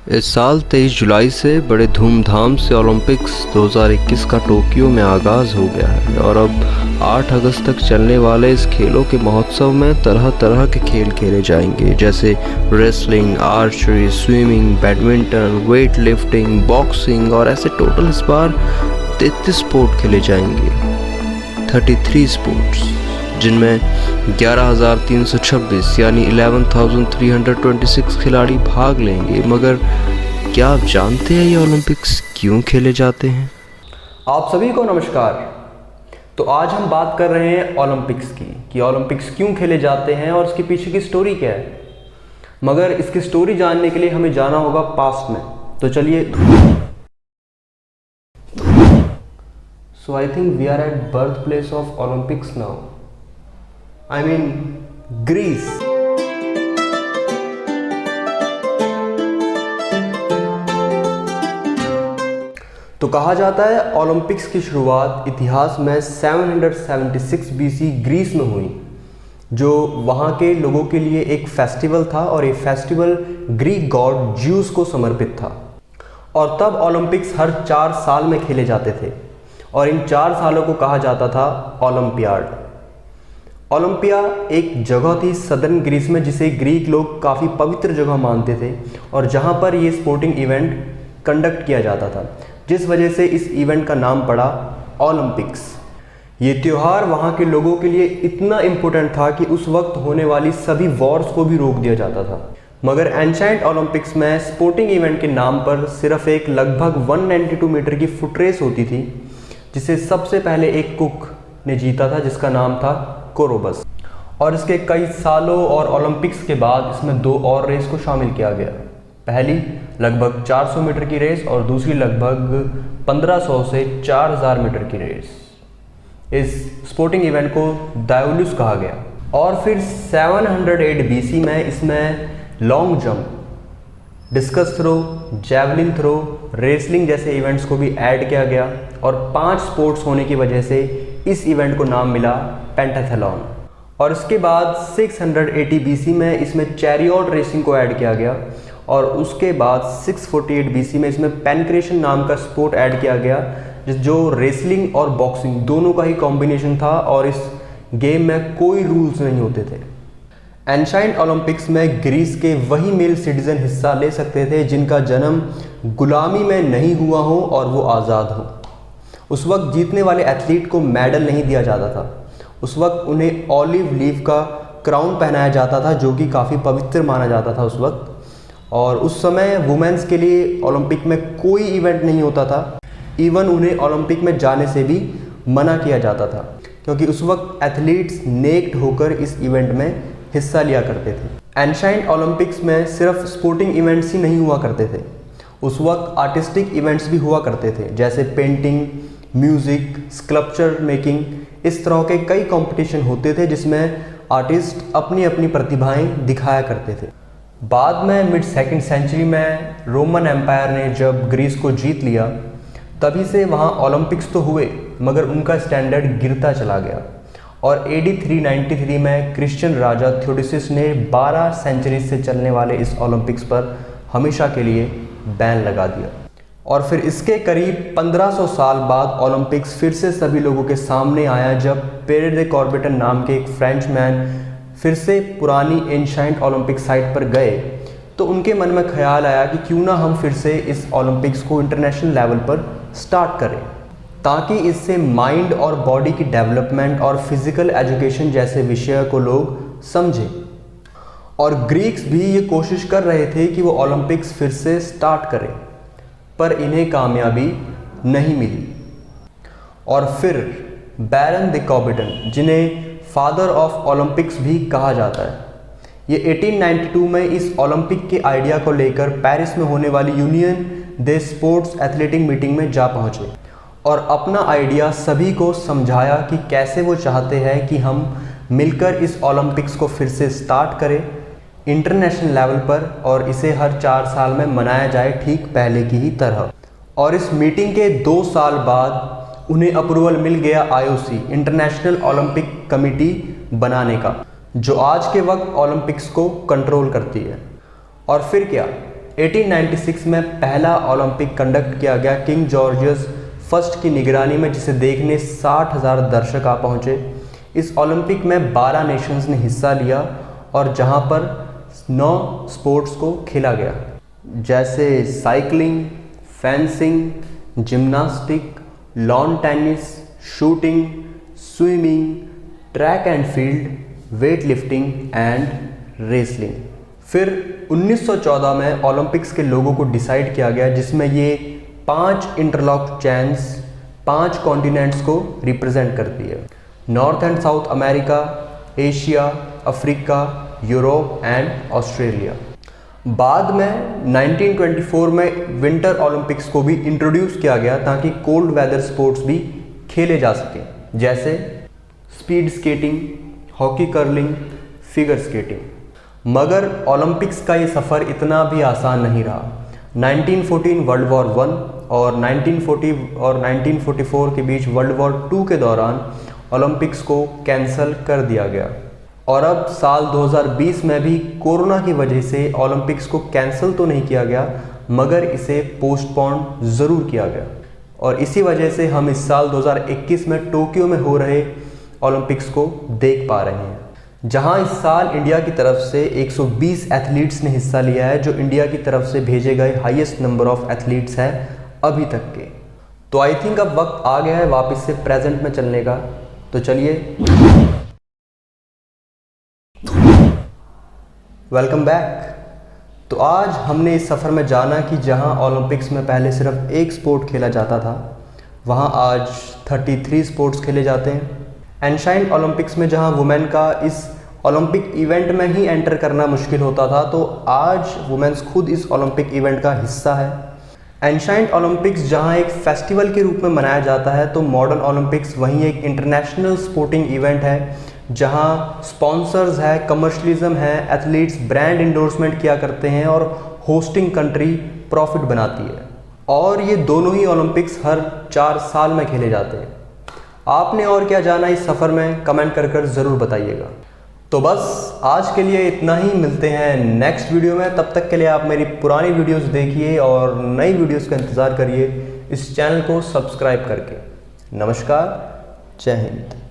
इस साल 23 जुलाई से बड़े धूमधाम से ओलंपिक्स 2021 का टोक्यो में आगाज़ हो गया है और अब 8 अगस्त तक चलने वाले इस खेलों के महोत्सव में तरह तरह के खेल खेले जाएंगे, जैसे wrestling, archery, swimming, badminton, weight lifting, boxing और ऐसे टोटल इस बार 33 स्पोर्ट खेले जाएंगे। 33 स्पोर्ट्स, जिनमें 11,326 यानी 11,326 खिलाड़ी भाग लेंगे। मगर क्या आप जानते हैं ये ओलंपिक्स क्यों खेले जाते हैं? आप सभी को नमस्कार। तो आज हम बात कर रहे हैं ओलंपिक्स की, कि ओलंपिक्स क्यों खेले जाते हैं और इसके पीछे की स्टोरी क्या है। मगर इसकी स्टोरी जानने के लिए हमें जाना होगा पास्ट में। तो चलिए। So I think we are at birth place of Olympics now. I mean Greece। तो कहा जाता है ओलंपिक्स की शुरुआत इतिहास में 776 BC ग्रीस में हुई, जो वहाँ के लोगों के लिए एक फेस्टिवल था और ये फेस्टिवल ग्रीक गॉड ज्यूस को समर्पित था। और तब ओलंपिक्स हर 4 साल में खेले जाते थे और इन 4 सालों को कहा जाता था ओलंपियाड। ओलंपिया एक जगह थी सदर्न ग्रीस में, जिसे ग्रीक लोग काफ़ी पवित्र जगह मानते थे और जहां पर ये स्पोर्टिंग इवेंट कंडक्ट किया जाता था, जिस वजह से इस इवेंट का नाम पड़ा ओलंपिक्स। ये त्यौहार वहां के लोगों के लिए इतना इम्पोर्टेंट था कि उस वक्त होने वाली सभी वॉर्स को भी रोक दिया जाता था। मगर एंशिएंट ओलंपिक्स में स्पोर्टिंग इवेंट के नाम पर सिर्फ एक लगभग 192 मीटर की फुट रेस होती थी, जिसे सबसे पहले एक कुक ने जीता था, जिसका नाम था कोरोबस। और इसके कई सालों और ओलंपिक्स के बाद इसमें 2 और रेस को शामिल किया गया। पहली लगभग 400 मीटर की रेस और दूसरी लगभग 1500 से 4000 मीटर की रेस। इस स्पोर्टिंग इवेंट को डायोलुस कहा गया। और फिर 708 BC में इसमें long jump, discus throw, javelin throw, wrestling जैसे इवेंट्स को भी ऐड किया गया और 5 स्पोर्ट्स होने की वजह से इस इवेंट को नाम मिला पेंटाथलॉन। और इसके बाद 680 BC में इसमें चैरियट रेसिंग को ऐड किया गया और उसके बाद 648 BC में इसमें पेनक्रेशन नाम का स्पोर्ट ऐड किया गया, जो रेसलिंग और बॉक्सिंग दोनों का ही कॉम्बिनेशन था और इस गेम में कोई रूल्स नहीं होते थे। एंशिएंट ओलंपिक्स में ग्रीस के वही मेल सिटीजन हिस्सा ले सकते थे जिनका जन्म गुलामी में नहीं हुआ हो और वो आज़ाद हो। उस वक्त जीतने वाले एथलीट को मेडल नहीं दिया जाता था। उस वक्त उन्हें ऑलिव लीफ का क्राउन पहनाया जाता था, जो कि काफ़ी पवित्र माना जाता था उस वक्त। और उस समय वुमेन्स के लिए ओलंपिक में कोई इवेंट नहीं होता था। इवन उन्हें ओलंपिक में जाने से भी मना किया जाता था, क्योंकि उस वक्त एथलीट्स नेक्ड होकर इस इवेंट में हिस्सा लिया करते थे। एंशिएंट ओलंपिक्स में सिर्फ स्पोर्टिंग इवेंट्स ही नहीं हुआ करते थे। उस वक्त आर्टिस्टिक इवेंट्स भी हुआ करते थे, जैसे पेंटिंग, म्यूज़िक, स्कल्पचर मेकिंग। इस तरह के कई कंपटीशन होते थे जिसमें आर्टिस्ट अपनी अपनी प्रतिभाएं दिखाया करते थे। बाद में मिड 2nd सेंचुरी में रोमन एम्पायर ने जब ग्रीस को जीत लिया, तभी से वहाँ ओलंपिक्स तो हुए, मगर उनका स्टैंडर्ड गिरता चला गया। और AD 393 में क्रिश्चियन राजा थियोडोसिस ने 12 सेंचुरी से चलने वाले इस ओलंपिक्स पर हमेशा के लिए बैन लगा दिया। और फिर इसके करीब 1500 साल बाद ओलंपिक्स फिर से सभी लोगों के सामने आया, जब पेरे दे कॉर्बिटन नाम के एक फ्रेंच मैन फिर से पुरानी एंशिएंट ओलंपिक साइट पर गए। तो उनके मन में ख्याल आया कि क्यों ना हम फिर से इस ओलंपिक्स को इंटरनेशनल लेवल पर स्टार्ट करें, ताकि इससे माइंड और बॉडी की डेवलपमेंट और फिजिकल एजुकेशन जैसे विषय को लोग समझें। और ग्रीक्स भी ये कोशिश कर रहे थे कि वो ओलंपिक्स फिर से स्टार्ट करें, पर इन्हें कामयाबी नहीं मिली। और फिर बैरन दे कॉर्बिटन, जिन्हें फादर ऑफ ओलंपिक्स भी कहा जाता है, ये 1892 में इस ओलंपिक के आइडिया को लेकर पेरिस में होने वाली यूनियन दे स्पोर्ट्स एथलेटिक मीटिंग में जा पहुँचे और अपना आइडिया सभी को समझाया कि कैसे वो चाहते हैं कि हम मिलकर इस ओलंपिक्स को फिर से स्टार्ट करें इंटरनेशनल लेवल पर, और इसे हर 4 साल में मनाया जाए ठीक पहले की ही तरह। और इस मीटिंग के 2 साल बाद उन्हें अप्रूवल मिल गया IOC इंटरनेशनल ओलंपिक कमेटी बनाने का, जो आज के वक्त ओलंपिक्स को कंट्रोल करती है। और फिर क्या, 1896 में पहला ओलंपिक कंडक्ट किया गया किंग जॉर्जियस फर्स्ट की निगरानी में, जिसे देखने 60,000 दर्शक आ पहुँचे। इस ओलंपिक में 12 नेशंस ने हिस्सा लिया और जहां पर 9 स्पोर्ट्स को खेला गया, जैसे cycling, fencing, gymnastic, lawn tennis, shooting, swimming, track and field, weight lifting and wrestling. फिर 1914 में ओलंपिक्स के लोगों को डिसाइड किया गया, जिसमें ये 5 इंटरलॉक चेन्स 5 कॉन्टिनेंट्स को रिप्रेजेंट करती है: north and south America, Asia, Africa, Europe and Australia. बाद में 1924 में विंटर ओलंपिक्स को भी इंट्रोड्यूस किया गया ताकि कोल्ड वेदर स्पोर्ट्स भी खेले जा सकें, जैसे speed skating, hockey curling, figure skating. मगर ओलंपिक्स का ये सफ़र इतना भी आसान नहीं रहा। 1914 वर्ल्ड वॉर 1 और 1940 और 1944 के बीच वर्ल्ड वॉर 2 के दौरान ओलंपिक्स को कैंसिल कर दिया गया और अब साल 2020 में भी कोरोना की वजह से ओलंपिक्स को कैंसिल तो नहीं किया गया, मगर इसे पोस्टपोन ज़रूर किया गया। और इसी वजह से हम इस साल 2021 में टोक्यो में हो रहे ओलंपिक्स को देख पा रहे हैं, जहां इस साल इंडिया की तरफ से 120 एथलीट्स ने हिस्सा लिया है, जो इंडिया की तरफ से भेजे गए हाईएस्ट नंबर ऑफ एथलीट्स हैं अभी तक के। तो आई थिंक अब वक्त आ गया है वापस से प्रेजेंट में चलने का। तो चलिए, वेलकम बैक। तो आज हमने इस सफ़र में जाना कि जहां ओलंपिक्स में पहले सिर्फ एक स्पोर्ट खेला जाता था, वहां आज 33 स्पोर्ट्स खेले जाते हैं। एंशाइंट ओलंपिक्स में जहां वुमेन का इस ओलंपिक इवेंट में ही एंटर करना मुश्किल होता था, तो आज वुमेन्स खुद इस ओलंपिक इवेंट का हिस्सा है। एंशाइंट ओलंपिक्स जहां एक फेस्टिवल के रूप में मनाया जाता है, तो मॉडर्न ओलंपिक्स वहीं एक इंटरनेशनल स्पोर्टिंग इवेंट है, जहां स्पॉन्सर्स है, कमर्शलिज्म है, एथलीट्स ब्रांड इंडोर्समेंट किया करते हैं और होस्टिंग कंट्री प्रॉफिट बनाती है। और ये दोनों ही ओलंपिक्स हर 4 साल में खेले जाते हैं। आपने और क्या जाना इस सफ़र में, कमेंट कर ज़रूर बताइएगा। तो बस आज के लिए इतना ही, मिलते हैं नेक्स्ट वीडियो में। तब तक के लिए आप मेरी पुरानी वीडियोस देखिए और नई वीडियोस का इंतज़ार करिए इस चैनल को सब्सक्राइब करके। नमस्कार, जय हिंद।